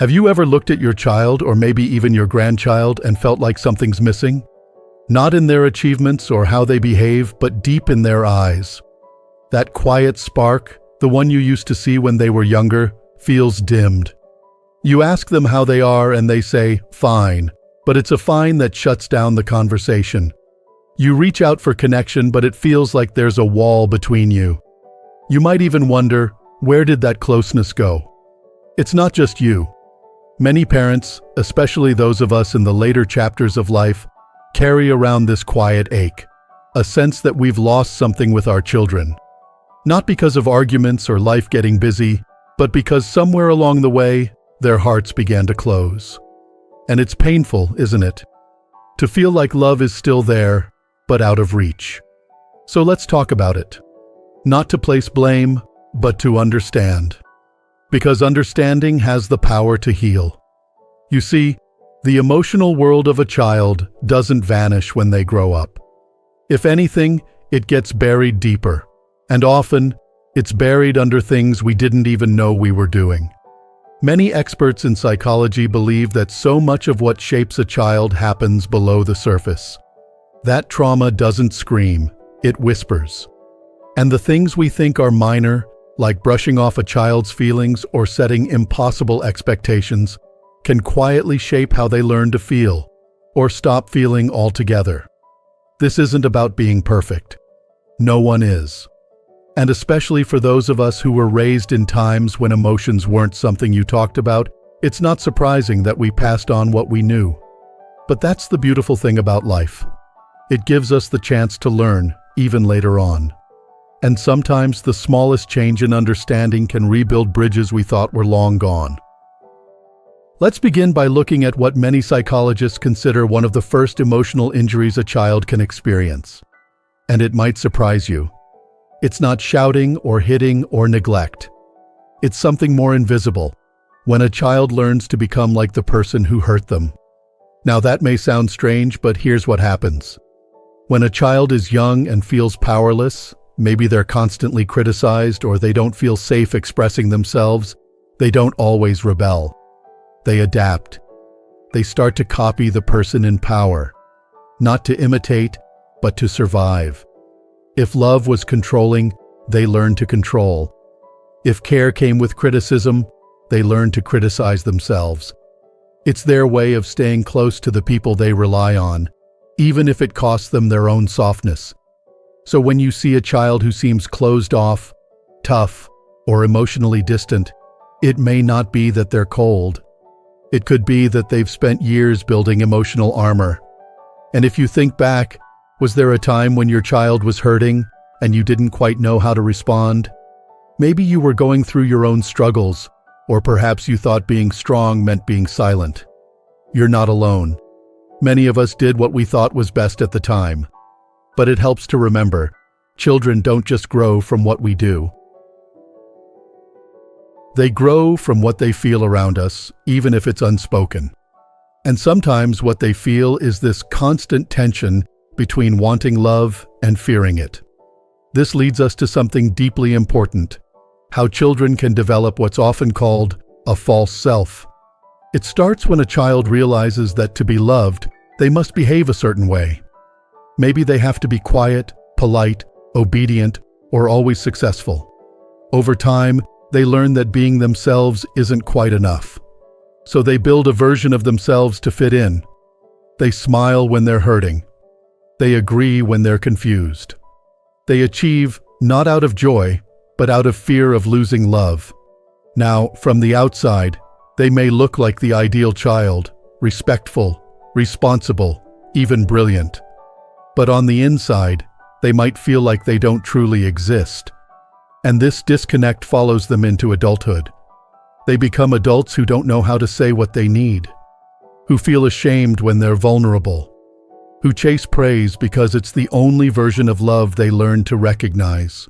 Have you ever looked at your child or maybe even your grandchild and felt like something's missing? Not in their achievements or how they behave, but deep in their eyes. That quiet spark, the one you used to see when they were younger, feels dimmed. You ask them how they are and they say, "Fine," but it's a fine that shuts down the conversation. You reach out for connection, but it feels like there's a wall between you. You might even wonder, where did that closeness go? It's not just you. Many parents, especially those of us in the later chapters of life, carry around this quiet ache, a sense that we've lost something with our children. Not because of arguments or life getting busy, but because somewhere along the way, their hearts began to close. And it's painful, isn't it? To feel like love is still there, but out of reach. So let's talk about it. Not to place blame, but to understand. Because understanding has the power to heal. You see, the emotional world of a child doesn't vanish when they grow up. If anything, it gets buried deeper, and often, it's buried under things we didn't even know we were doing. Many experts in psychology believe that so much of what shapes a child happens below the surface. That trauma doesn't scream, it whispers. And the things we think are minor, like brushing off a child's feelings or setting impossible expectations, can quietly shape how they learn to feel, or stop feeling altogether. This isn't about being perfect. No one is. And especially for those of us who were raised in times when emotions weren't something you talked about, it's not surprising that we passed on what we knew. But that's the beautiful thing about life. It gives us the chance to learn, even later on. And sometimes the smallest change in understanding can rebuild bridges we thought were long gone. Let's begin by looking at what many psychologists consider one of the first emotional injuries a child can experience. And it might surprise you. It's not shouting or hitting or neglect. It's something more invisible, when a child learns to become like the person who hurt them. Now that may sound strange, but here's what happens. When a child is young and feels powerless, maybe they're constantly criticized or they don't feel safe expressing themselves, they don't always rebel. They adapt. They start to copy the person in power, not to imitate, but to survive. If love was controlling, they learn to control. If care came with criticism, they learn to criticize themselves. It's their way of staying close to the people they rely on, even if it costs them their own softness. So when you see a child who seems closed off, tough, or emotionally distant, it may not be that they're cold. It could be that they've spent years building emotional armor. And if you think back, was there a time when your child was hurting and you didn't quite know how to respond? Maybe you were going through your own struggles, or perhaps you thought being strong meant being silent. You're not alone. Many of us did what we thought was best at the time. But it helps to remember, children don't just grow from what we do. They grow from what they feel around us, even if it's unspoken. And sometimes what they feel is this constant tension between wanting love and fearing it. This leads us to something deeply important: how children can develop what's often called a false self. It starts when a child realizes that to be loved, they must behave a certain way. Maybe they have to be quiet, polite, obedient, or always successful. Over time, they learn that being themselves isn't quite enough. So they build a version of themselves to fit in. They smile when they're hurting. They agree when they're confused. They achieve not out of joy, but out of fear of losing love. Now, from the outside, they may look like the ideal child, respectful, responsible, even brilliant. But on the inside, they might feel like they don't truly exist. And this disconnect follows them into adulthood. They become adults who don't know how to say what they need, who feel ashamed when they're vulnerable, who chase praise because it's the only version of love they learn to recognize.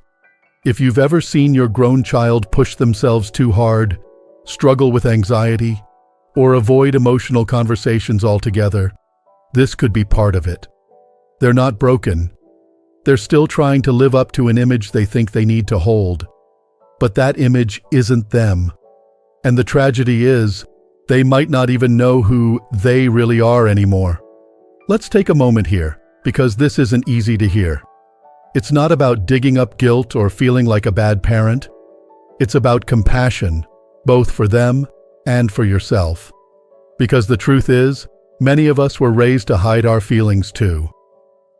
If you've ever seen your grown child push themselves too hard, struggle with anxiety, or avoid emotional conversations altogether, this could be part of it. They're not broken. They're still trying to live up to an image they think they need to hold. But that image isn't them. And the tragedy is, They might not even know who they really are anymore. Let's take a moment here, because this isn't easy to hear. It's not about digging up guilt or feeling like a bad parent. It's about compassion, both for them and for yourself. Because the truth is, many of us were raised to hide our feelings too.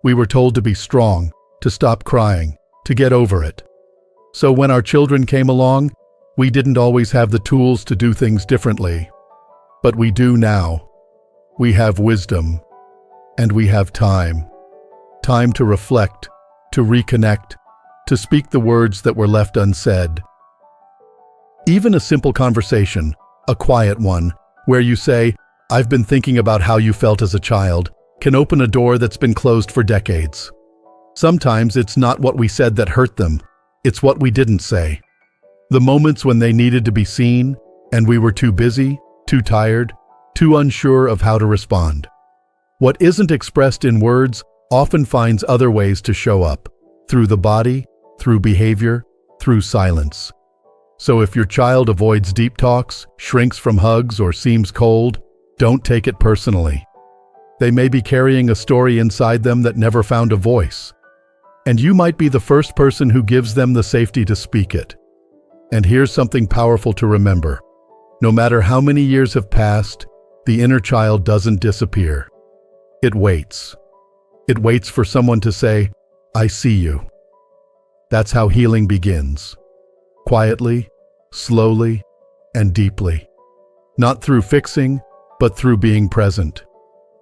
We were told to be strong, to stop crying, to get over it. So when our children came along, we didn't always have the tools to do things differently. But we do now. We have wisdom, and we have time. Time to reflect, to reconnect, to speak the words that were left unsaid. Even a simple conversation, a quiet one, where you say, "I've been thinking about how you felt as a child," can open a door that's been closed for decades. Sometimes it's not what we said that hurt them, it's what we didn't say. The moments when they needed to be seen, and we were too busy, too tired, too unsure of how to respond. What isn't expressed in words often finds other ways to show up, through the body, through behavior, through silence. So if your child avoids deep talks, shrinks from hugs, or seems cold, don't take it personally. They may be carrying a story inside them that never found a voice. And you might be the first person who gives them the safety to speak it. And here's something powerful to remember. No matter how many years have passed, the inner child doesn't disappear. It waits. It waits for someone to say, "I see you." That's how healing begins. Quietly, slowly, and deeply. Not through fixing, but through being present.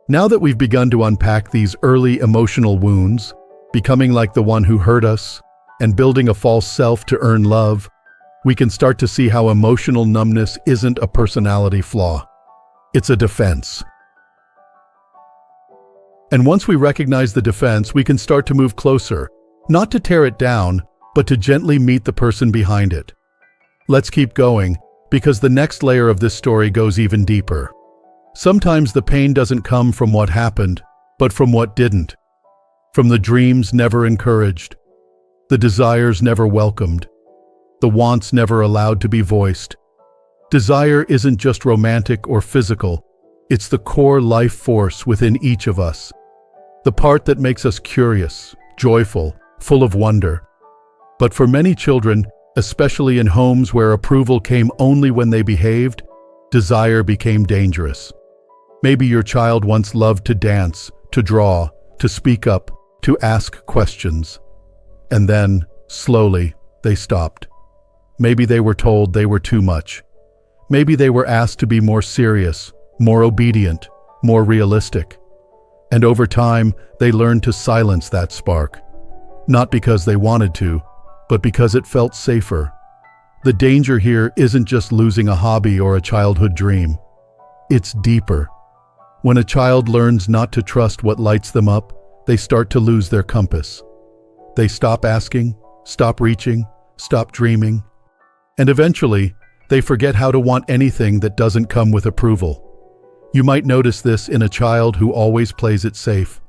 Now that we've begun to unpack these early emotional wounds, becoming like the one who hurt us, and building a false self to earn love, we can start to see how emotional numbness isn't a personality flaw. It's a defense. And once we recognize the defense, we can start to move closer, not to tear it down, but to gently meet the person behind it. Let's keep going, because the next layer of this story goes even deeper. Sometimes the pain doesn't come from what happened, but from what didn't. From the dreams never encouraged, the desires never welcomed, the wants never allowed to be voiced. Desire isn't just romantic or physical, it's the core life force within each of us. The part that makes us curious, joyful, full of wonder. But for many children, especially in homes where approval came only when they behaved, desire became dangerous. Maybe your child once loved to dance, to draw, to speak up, to ask questions. And then, slowly, they stopped. Maybe they were told they were too much. Maybe they were asked to be more serious, more obedient, more realistic. And over time, they learned to silence that spark. Not because they wanted to, but because it felt safer. The danger here isn't just losing a hobby or a childhood dream. It's deeper. When a child learns not to trust what lights them up, they start to lose their compass. They stop asking, stop reaching, stop dreaming. And eventually, they forget how to want anything that doesn't come with approval. You might notice this in a child who always plays it safe,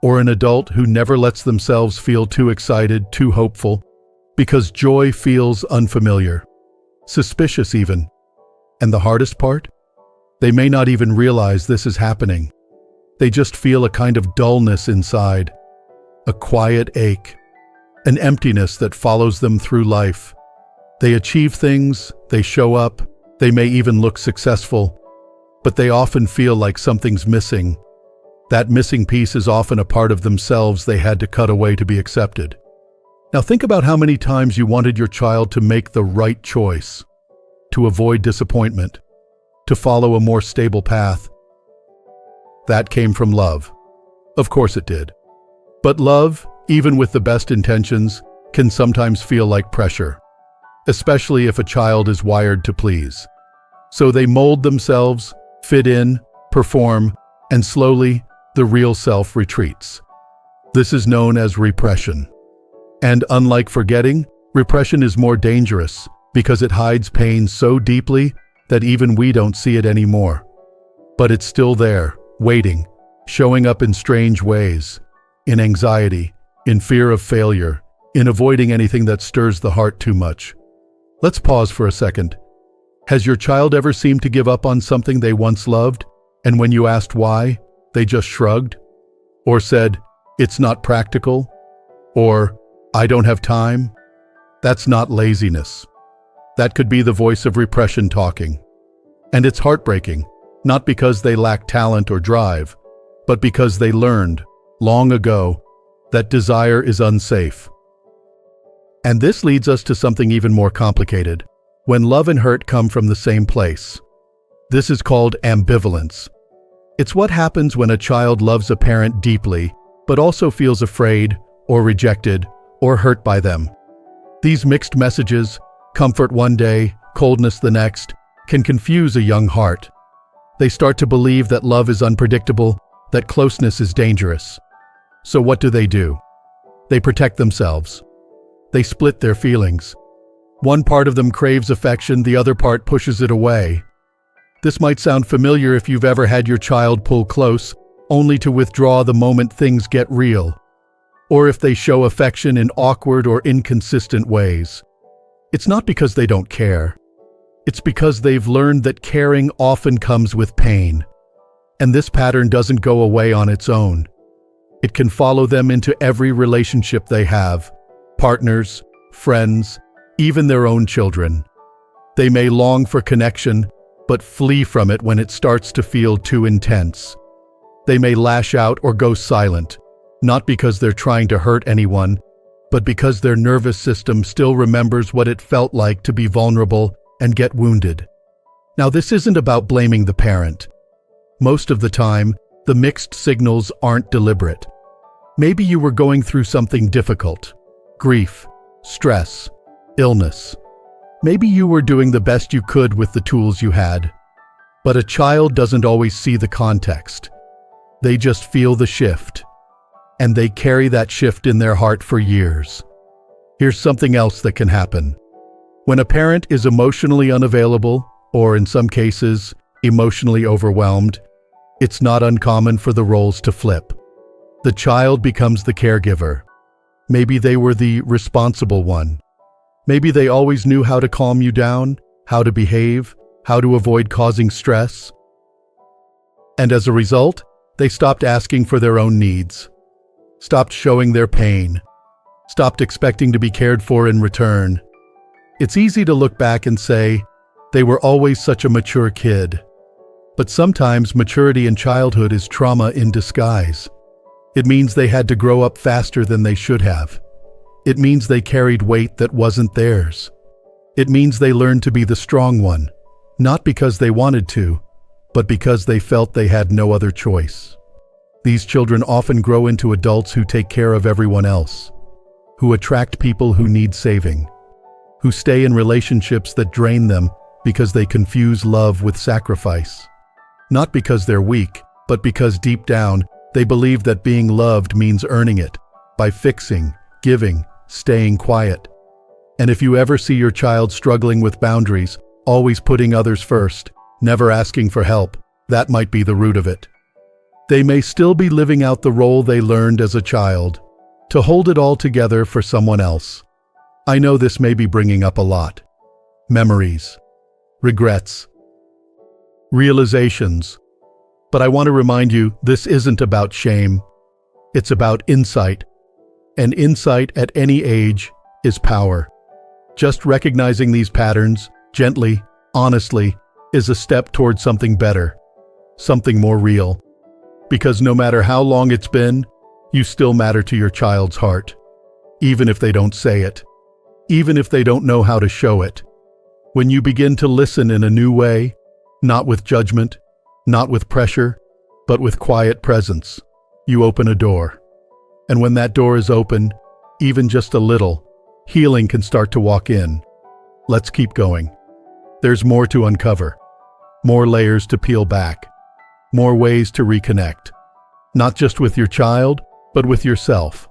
or an adult who never lets themselves feel too excited, too hopeful, because joy feels unfamiliar, suspicious even. And the hardest part? They may not even realize this is happening. They just feel a kind of dullness inside, a quiet ache, an emptiness that follows them through life. They achieve things, they show up, they may even look successful, but they often feel like something's missing. That missing piece is often a part of themselves they had to cut away to be accepted. Now think about how many times you wanted your child to make the right choice, to avoid disappointment, to follow a more stable path. That came from love. Of course it did. But love, even with the best intentions, can sometimes feel like pressure, especially if a child is wired to please. So they mold themselves, fit in, perform, and slowly, the real self retreats. This is known as repression. And unlike forgetting, repression is more dangerous because it hides pain so deeply that even we don't see it anymore. But it's still there, waiting, showing up in strange ways, in anxiety, in fear of failure, in avoiding anything that stirs the heart too much. Let's pause for a second. Has your child ever seemed to give up on something they once loved, and when you asked why, they just shrugged? Or said, "It's not practical," or "I don't have time"? That's not laziness. That could be the voice of repression talking. And it's heartbreaking, not because they lack talent or drive, but because they learned, long ago, that desire is unsafe. And this leads us to something even more complicated, when love and hurt come from the same place. This is called ambivalence. It's what happens when a child loves a parent deeply, but also feels afraid, or rejected, or hurt by them. These mixed messages, comfort one day, coldness the next, can confuse a young heart. They start to believe that love is unpredictable, that closeness is dangerous. So what do? They protect themselves. They split their feelings. One part of them craves affection, the other part pushes it away. This might sound familiar if you've ever had your child pull close, only to withdraw the moment things get real, or if they show affection in awkward or inconsistent ways. It's not because they don't care. It's because they've learned that caring often comes with pain. And this pattern doesn't go away on its own. It can follow them into every relationship they have, partners, friends, even their own children. They may long for connection, but flee from it when it starts to feel too intense. They may lash out or go silent, not because they're trying to hurt anyone, but because their nervous system still remembers what it felt like to be vulnerable and get wounded. Now, this isn't about blaming the parent. Most of the time, the mixed signals aren't deliberate. Maybe you were going through something difficult, grief, stress, illness. Maybe you were doing the best you could with the tools you had. But a child doesn't always see the context. They just feel the shift, and they carry that shift in their heart for years. Here's something else that can happen. When a parent is emotionally unavailable, or in some cases, emotionally overwhelmed, it's not uncommon for the roles to flip. The child becomes the caregiver. Maybe they were the responsible one. Maybe they always knew how to calm you down, how to behave, how to avoid causing stress. And as a result, they stopped asking for their own needs, stopped showing their pain, stopped expecting to be cared for in return. It's easy to look back and say, they were always such a mature kid. But sometimes maturity in childhood is trauma in disguise. It means they had to grow up faster than they should have. It means they carried weight that wasn't theirs. It means they learned to be the strong one, not because they wanted to, but because they felt they had no other choice. These children often grow into adults who take care of everyone else, who attract people who need saving, who stay in relationships that drain them because they confuse love with sacrifice. Not because they're weak, but because deep down, they believe that being loved means earning it, by fixing, giving, staying quiet. And if you ever see your child struggling with boundaries, always putting others first, never asking for help, that might be the root of it. They may still be living out the role they learned as a child, to hold it all together for someone else. I know this may be bringing up a lot. Memories, regrets, realizations. But I want to remind you, this isn't about shame. It's about insight. And insight at any age is power. Just recognizing these patterns, gently, honestly, is a step toward something better, something more real. Because no matter how long it's been, you still matter to your child's heart. Even if they don't say it. Even if they don't know how to show it. When you begin to listen in a new way, not with judgment, not with pressure, but with quiet presence, you open a door. And when that door is open, even just a little, healing can start to walk in. Let's keep going. There's more to uncover, more layers to peel back, more ways to reconnect. Not just with your child, but with yourself.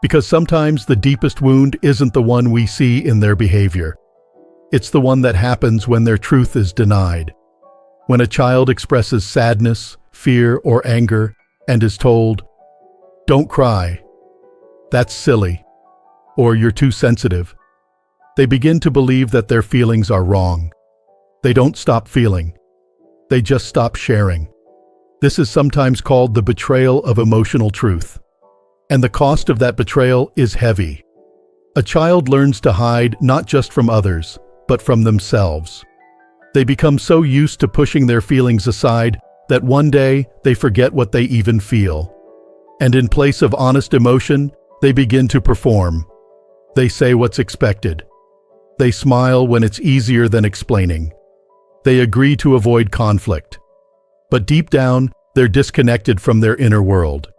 Because sometimes the deepest wound isn't the one we see in their behavior. It's the one that happens when their truth is denied. When a child expresses sadness, fear, or anger, and is told, "Don't cry," "That's silly," or "You're too sensitive," they begin to believe that their feelings are wrong. They don't stop feeling. They just stop sharing. This is sometimes called the betrayal of emotional truth. And the cost of that betrayal is heavy. A child learns to hide not just from others, but from themselves. They become so used to pushing their feelings aside that one day they forget what they even feel. And in place of honest emotion, they begin to perform. They say what's expected. They smile when it's easier than explaining. They agree to avoid conflict. But deep down, they're disconnected from their inner world.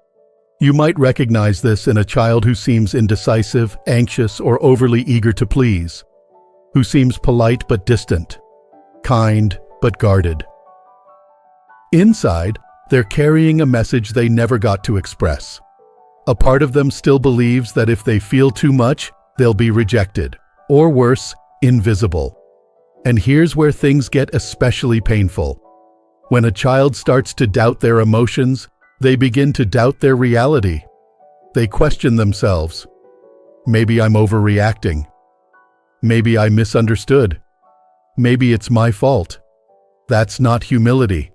You might recognize this in a child who seems indecisive, anxious, or overly eager to please, who seems polite but distant, kind but guarded. Inside, they're carrying a message they never got to express. A part of them still believes that if they feel too much, they'll be rejected, or worse, invisible. And here's where things get especially painful. When a child starts to doubt their emotions, they begin to doubt their reality. They question themselves. Maybe I'm overreacting. Maybe I misunderstood. Maybe it's my fault. That's not humility.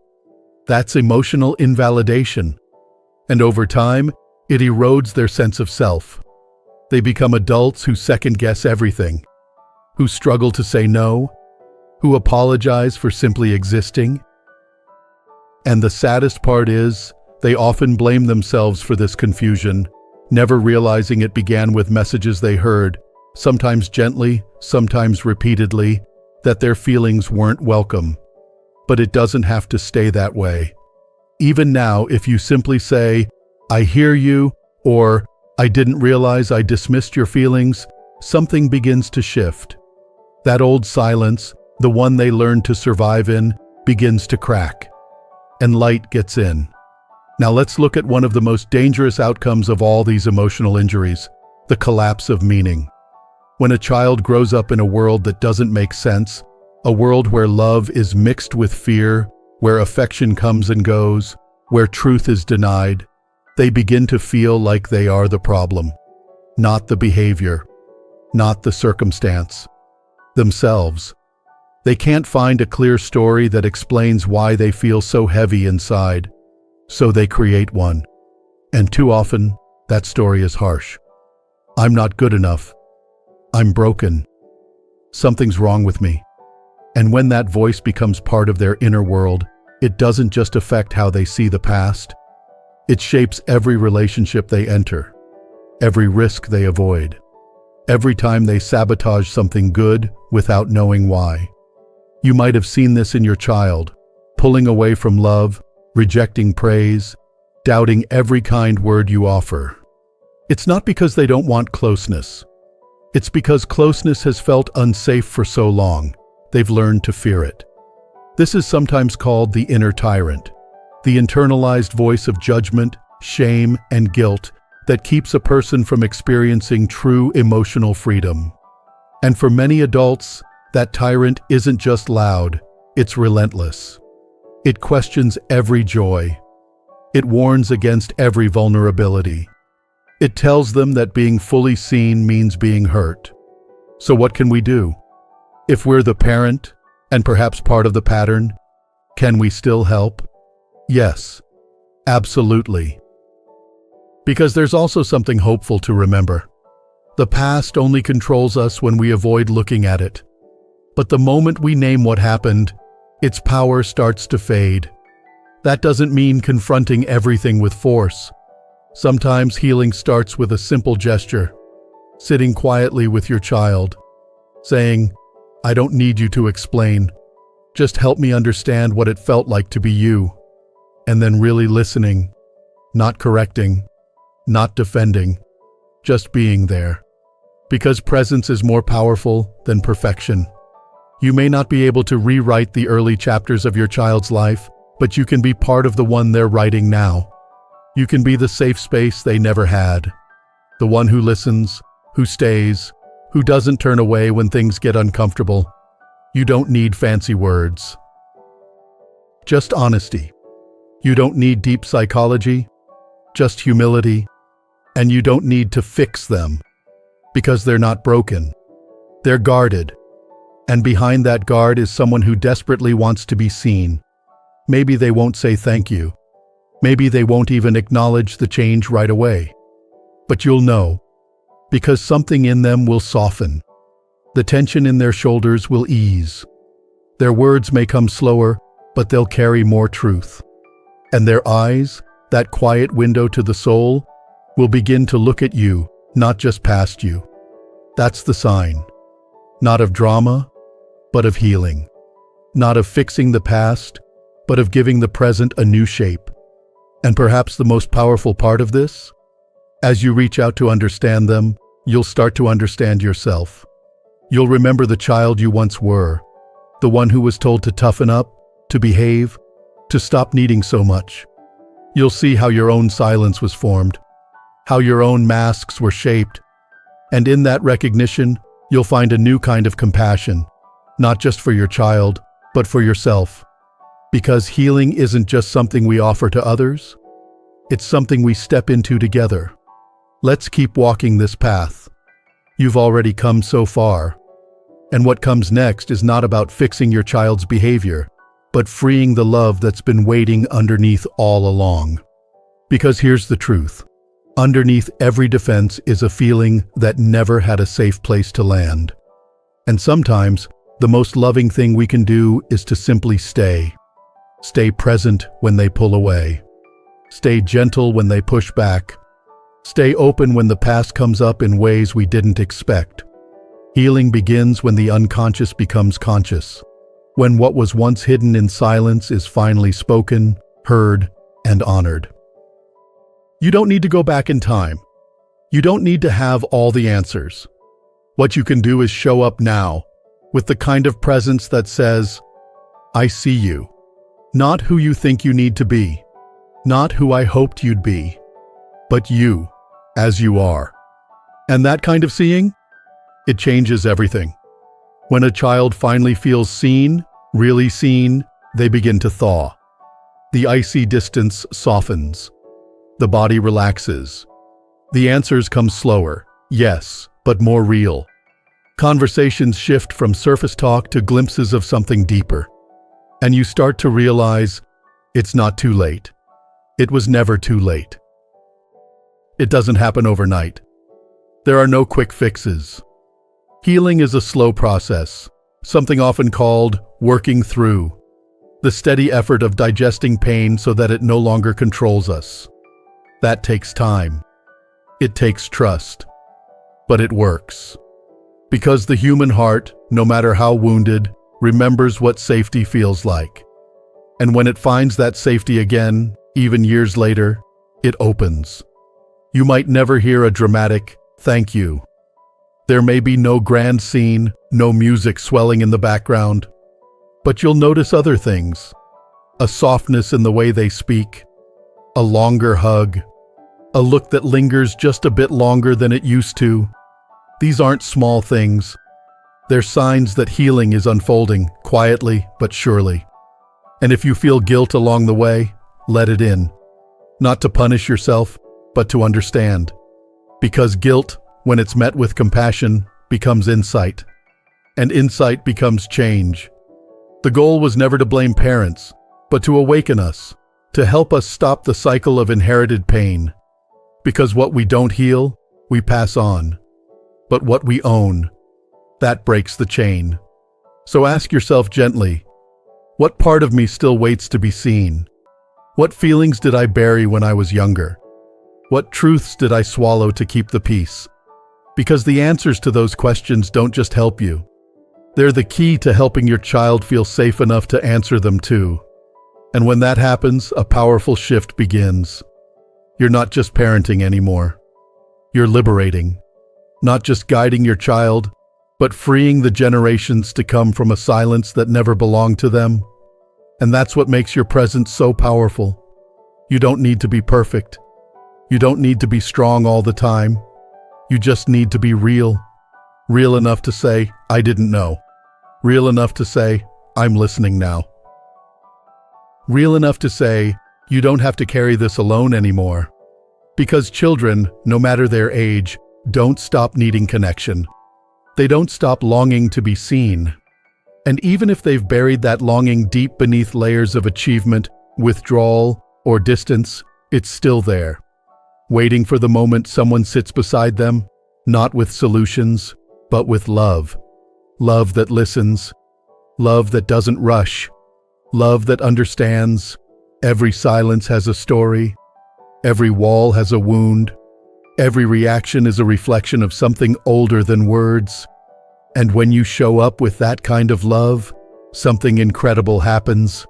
That's emotional invalidation. And over time, it erodes their sense of self. They become adults who second-guess everything, who struggle to say no, who apologize for simply existing. And the saddest part is, they often blame themselves for this confusion, never realizing it began with messages they heard, sometimes gently, sometimes repeatedly, that their feelings weren't welcome. But it doesn't have to stay that way. Even now, if you simply say, "I hear you," or "I didn't realize I dismissed your feelings," something begins to shift. That old silence, the one they learned to survive in, begins to crack. And light gets in. Now let's look at one of the most dangerous outcomes of all these emotional injuries, the collapse of meaning. When a child grows up in a world that doesn't make sense, a world where love is mixed with fear, where affection comes and goes, where truth is denied, they begin to feel like they are the problem, not the behavior, not the circumstance, themselves. They can't find a clear story that explains why they feel so heavy inside, so they create one. And too often, that story is harsh. I'm not good enough. I'm broken. Something's wrong with me. And when that voice becomes part of their inner world, it doesn't just affect how they see the past. It shapes every relationship they enter, every risk they avoid, every time they sabotage something good without knowing why. You might have seen this in your child, pulling away from love, rejecting praise, doubting every kind word you offer. It's not because they don't want closeness. It's because closeness has felt unsafe for so long, they've learned to fear it. This is sometimes called the inner tyrant, the internalized voice of judgment, shame, and guilt that keeps a person from experiencing true emotional freedom. And for many adults, that tyrant isn't just loud, it's relentless. It questions every joy. It warns against every vulnerability. It tells them that being fully seen means being hurt. So what can we do? If we're the parent, and perhaps part of the pattern, can we still help? Yes, absolutely. Because there's also something hopeful to remember. The past only controls us when we avoid looking at it. But the moment we name what happened, its power starts to fade. That doesn't mean confronting everything with force. Sometimes healing starts with a simple gesture, sitting quietly with your child, saying, "I don't need you to explain. Just help me understand what it felt like to be you." And then really listening, not correcting, not defending, just being there. Because presence is more powerful than perfection. You may not be able to rewrite the early chapters of your child's life, but you can be part of the one they're writing now. You can be the safe space they never had. The one who listens, who stays, who doesn't turn away when things get uncomfortable. You don't need fancy words. Just honesty. You don't need deep psychology, just humility. And you don't need to fix them, because they're not broken. They're guarded. And behind that guard is someone who desperately wants to be seen. Maybe they won't say thank you. Maybe they won't even acknowledge the change right away. But you'll know, because something in them will soften. The tension in their shoulders will ease. Their words may come slower, but they'll carry more truth. And their eyes, that quiet window to the soul, will begin to look at you, not just past you. That's the sign. Not of drama, but of healing. Not of fixing the past, but of giving the present a new shape. And perhaps the most powerful part of this? As you reach out to understand them, you'll start to understand yourself. You'll remember the child you once were, the one who was told to toughen up, to behave, to stop needing so much. You'll see how your own silence was formed, how your own masks were shaped, and in that recognition, you'll find a new kind of compassion, not just for your child, but for yourself. Because healing isn't just something we offer to others, it's something we step into together. Let's keep walking this path. You've already come so far. And what comes next is not about fixing your child's behavior, but freeing the love that's been waiting underneath all along. Because here's the truth. Underneath every defense is a feeling that never had a safe place to land. And sometimes, the most loving thing we can do is to simply stay. Stay present when they pull away. Stay gentle when they push back. Stay open when the past comes up in ways we didn't expect. Healing begins when the unconscious becomes conscious. When what was once hidden in silence is finally spoken, heard, and honored. You don't need to go back in time. You don't need to have all the answers. What you can do is show up now, with the kind of presence that says, I see you. Not who you think you need to be. Not who I hoped you'd be. But you, as you are. And that kind of seeing? It changes everything. When a child finally feels seen, really seen, they begin to thaw. The icy distance softens. The body relaxes. The answers come slower, yes, but more real. Conversations shift from surface talk to glimpses of something deeper. And you start to realize it's not too late. It was never too late. It doesn't happen overnight. There are no quick fixes. Healing is a slow process, something often called working through, the steady effort of digesting pain so that it no longer controls us. That takes time. It takes trust. But it works. Because the human heart, no matter how wounded, remembers what safety feels like. And when it finds that safety again, even years later, it opens. You might never hear a dramatic thank you. There may be no grand scene, no music swelling in the background, but you'll notice other things. A softness in the way they speak, a longer hug, a look that lingers just a bit longer than it used to. These aren't small things. They're signs that healing is unfolding, quietly but surely. And if you feel guilt along the way, let it in. Not to punish yourself, but to understand. Because guilt, when it's met with compassion, becomes insight. And insight becomes change. The goal was never to blame parents, but to awaken us, to help us stop the cycle of inherited pain. Because what we don't heal, we pass on. But what we own, that breaks the chain. So ask yourself gently, what part of me still waits to be seen? What feelings did I bury when I was younger? What truths did I swallow to keep the peace? Because the answers to those questions don't just help you. They're the key to helping your child feel safe enough to answer them too. And when that happens, a powerful shift begins. You're not just parenting anymore. You're liberating. Not just guiding your child, but freeing the generations to come from a silence that never belonged to them. And that's what makes your presence so powerful. You don't need to be perfect. You don't need to be strong all the time. You just need to be real. Real enough to say, I didn't know. Real enough to say, I'm listening now. Real enough to say, you don't have to carry this alone anymore. Because children, no matter their age, don't stop needing connection. They don't stop longing to be seen. And even if they've buried that longing deep beneath layers of achievement, withdrawal, or distance, it's still there, waiting for the moment someone sits beside them, not with solutions, but with love. Love that listens, love that doesn't rush, love that understands. Every silence has a story, every wall has a wound, every reaction is a reflection of something older than words. And when you show up with that kind of love, something incredible happens.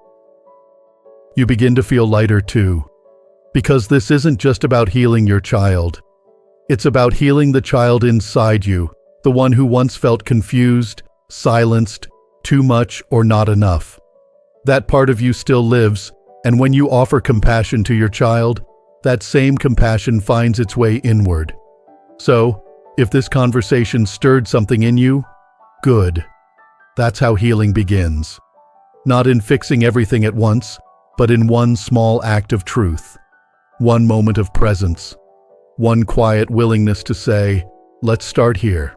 You begin to feel lighter too, because this isn't just about healing your child. It's about healing the child inside you, the one who once felt confused, silenced, too much or not enough. That part of you still lives, and when you offer compassion to your child, that same compassion finds its way inward. So, if this conversation stirred something in you, good. That's how healing begins. Not in fixing everything at once, but in one small act of truth. One moment of presence. One quiet willingness to say, let's start here.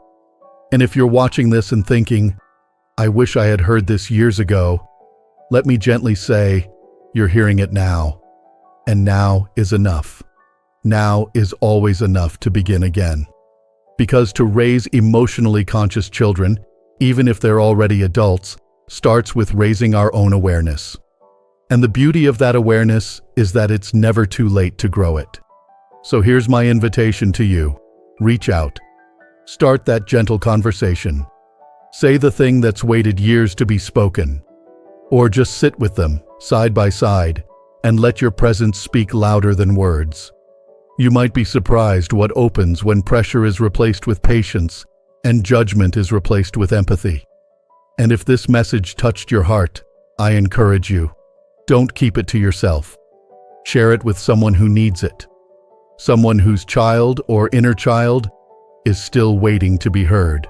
And if you're watching this and thinking, I wish I had heard this years ago, let me gently say, you're hearing it now. And now is enough. Now is always enough to begin again. Because to raise emotionally conscious children, even if they're already adults, starts with raising our own awareness. And the beauty of that awareness is that it's never too late to grow it. So here's my invitation to you. Reach out. Start that gentle conversation. Say the thing that's waited years to be spoken. Or just sit with them, side by side, and let your presence speak louder than words. You might be surprised what opens when pressure is replaced with patience and judgment is replaced with empathy. And if this message touched your heart, I encourage you, don't keep it to yourself. Share it with someone who needs it. Someone whose child or inner child is still waiting to be heard.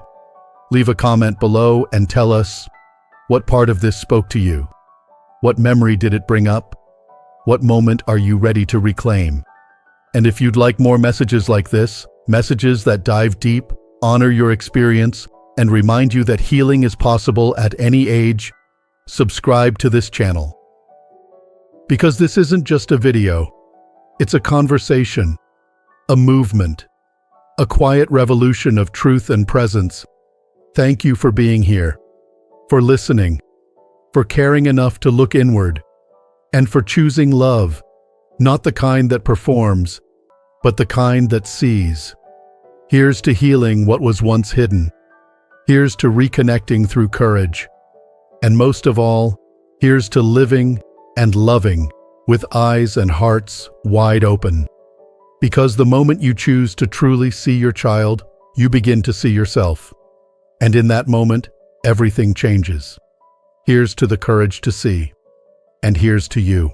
Leave a comment below and tell us, what part of this spoke to you? What memory did it bring up? What moment are you ready to reclaim? And if you'd like more messages like this, messages that dive deep, honor your experience, and remind you that healing is possible at any age, subscribe to this channel. Because this isn't just a video, it's a conversation, a movement, a quiet revolution of truth and presence. Thank you for being here, for listening, for caring enough to look inward, and for choosing love, not the kind that performs, but the kind that sees. Here's to healing what was once hidden. Here's to reconnecting through courage. And most of all, here's to living and loving with eyes and hearts wide open. Because the moment you choose to truly see your child, you begin to see yourself. And in that moment, everything changes. Here's to the courage to see. And here's to you.